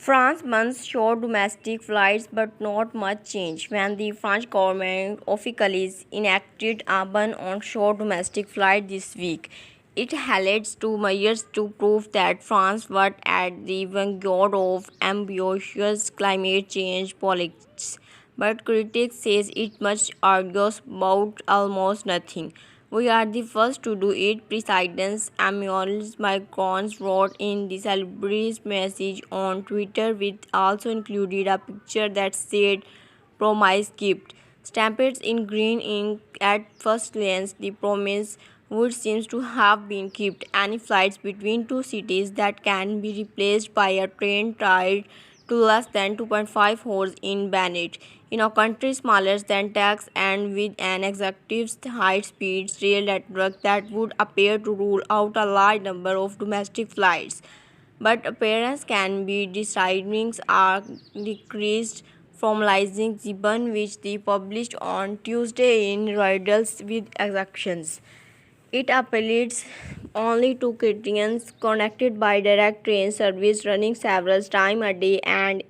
France once showed domestic flights, but not much change. When the French government officially enacted a ban on short domestic flights this week, it highlights two measures to prove that France was at the vanguard of ambitious climate change politics. But critics says it much argues about almost nothing. We are the first to do it, President Emmanuel Macron wrote in the celebratory message on Twitter, which also included a picture that said promise kept. Stamped in green ink at first glance, the promise would seem to have been kept. Any flights between two cities that can be replaced by a train tied to less than 2.5 hours in Bennett, in a country smaller than Texas and with an executive high-speed rail network that would appear to rule out a large number of domestic flights. But appearance can be deciding are decreased formalizing the ban which they published on Tuesday in Reuters with exceptions. It appeals only to Christians connected by direct train service running several times a day and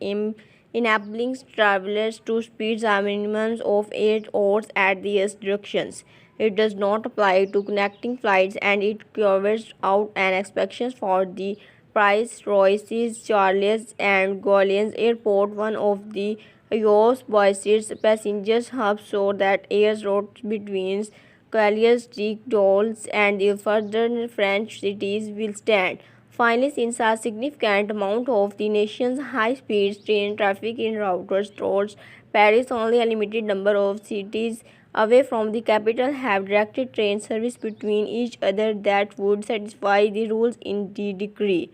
enabling travelers to speed a minimum of 8 hours at these directions. It does not apply to connecting flights and it carves out an exception for the Prince Royce's Charles and Gaulian Airport, one of the EOS busiest passengers hubs so that air routes between Calais, Dolls, and the further French cities will stand. Finally, since a significant amount of the nation's high-speed train traffic in routers towards Paris, only a limited number of cities away from the capital have direct train service between each other that would satisfy the rules in the decree.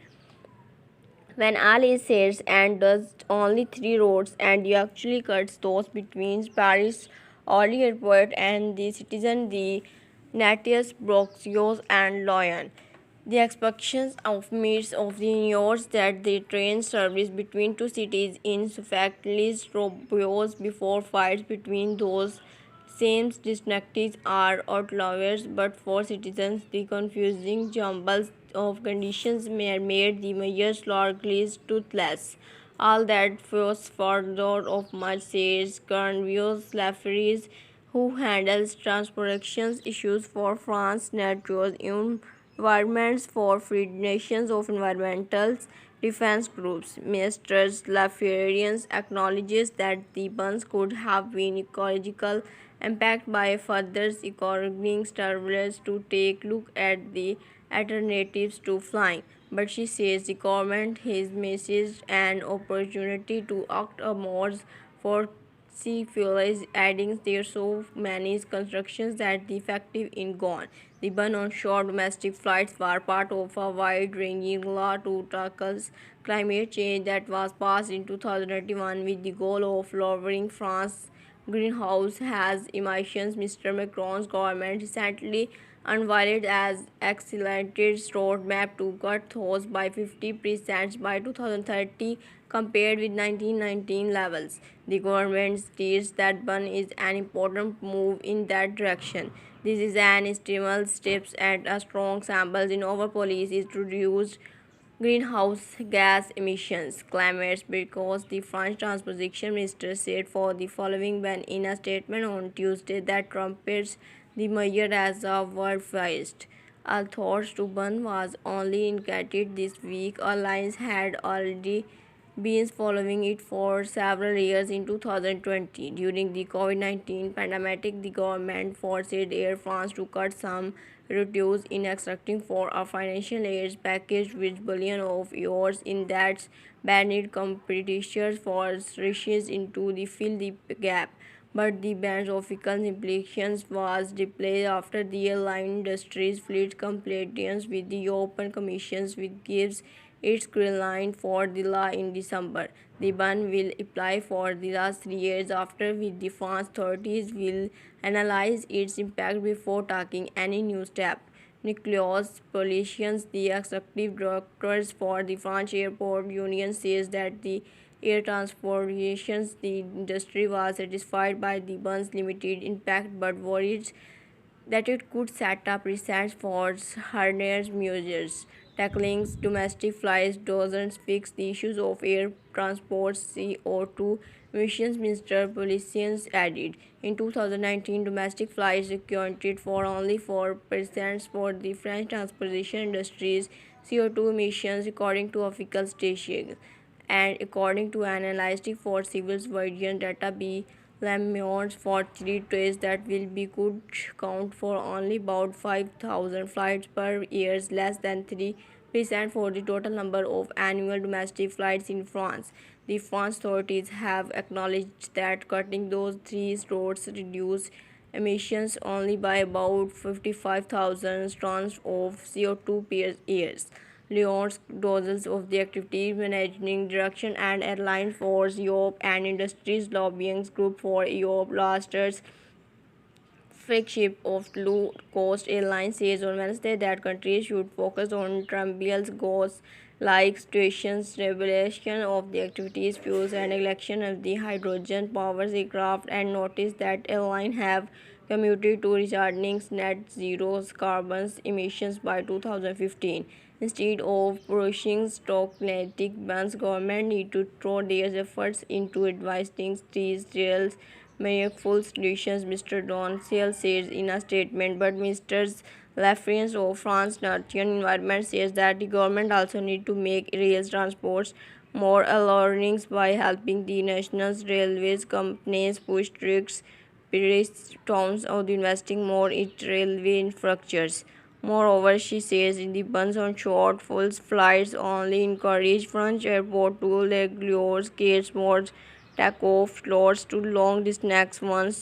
When all is said and does only three roads and you actually cuts those between Paris Orly Airport and the citizen the Natius, Broxios and Lyon. The expectations of meets of the news that the train service between two cities in sufficiently robust before fights between those same districts are outliers, but for citizens, the confusing jumbles of conditions may made the measures largely toothless. All that was further of much says Cornelius Laferis, who handles transportation issues for France NATO's environments for Free Nations of Environmental Defense Groups. Mr. Laferians acknowledges that the bans could have been ecological impact by further encouraging travelers to take a look at the alternatives to flying. But she says the government has missed an opportunity to act more for sea fuel is adding there so many constructions that the effective in gone. The ban on short domestic flights were part of a wide-ranging law to tackle climate change that was passed in 2021 with the goal of lowering France's greenhouse gas emissions. Mr. Macron's government recently unveiled an accelerated roadmap to cut those by 50% by 2030 compared with 1919 levels. The government states that ban is an important move in that direction. This is an estimated step and a strong sample in our policies to reduce greenhouse gas emissions climates because the French Transportation Minister said for the following when in a statement on Tuesday that trumpets the measure as a world first. Although to ban was only indicated this week, airlines had already been following it for several years in 2020. During the COVID-19 pandemic, the government forced Air France to cut some reduce in extracting for a financial aid package with billions of euros in that banned competitors for riches into the fill the gap. But the ban's official implications was displayed after the airline industry's fleet compliance with the European Commission's which gives its green line for the law in December. The ban will apply for the last 3 years after which the France authorities will analyze its impact before taking any new step. Nicolas Politions, the executive director for the French Airport Union, says that the air transportation the industry was satisfied by the ban's limited impact but worried that it could set up precedents for harder measures. Tackling domestic flights doesn't fix the issues of air transport CO2 emissions, Mr. Policians added. In 2019, domestic flights accounted for only 4% for the French transportation industry's CO2 emissions, according to official statistics. And according to an analyst for civil aviation data, B. Lamont for three trays that will be could count for only about 5,000 flights per year, less than 3% for the total number of annual domestic flights in France. The France authorities have acknowledged that cutting those three routes reduce emissions only by about 55,000 tons of CO2 per year. Lyons dozens of the activities managing direction and airlines for Europe and industries lobbying group for Europe last year's flagship of low-cost airlines says on Wednesday that countries should focus on Trump's goals like situations, regulation of the activities, fuels, and election of the hydrogen-powered aircraft, and notice that airlines have committed to reaching net zero carbon emissions by 2015. Instead of pushing stochastic bans, government need to throw their efforts into advancing these real meaningful solutions, Mr. Donciel says in a statement. But Mr. Lafrance of France Nation Environment says that the government also need to make rail transports more alluring by helping the national railways companies push strict towns of investing more in railway infrastructures. Moreover, she says in the bans on short full flights only encourage French airport to regulate more takeoff slots to long distance ones.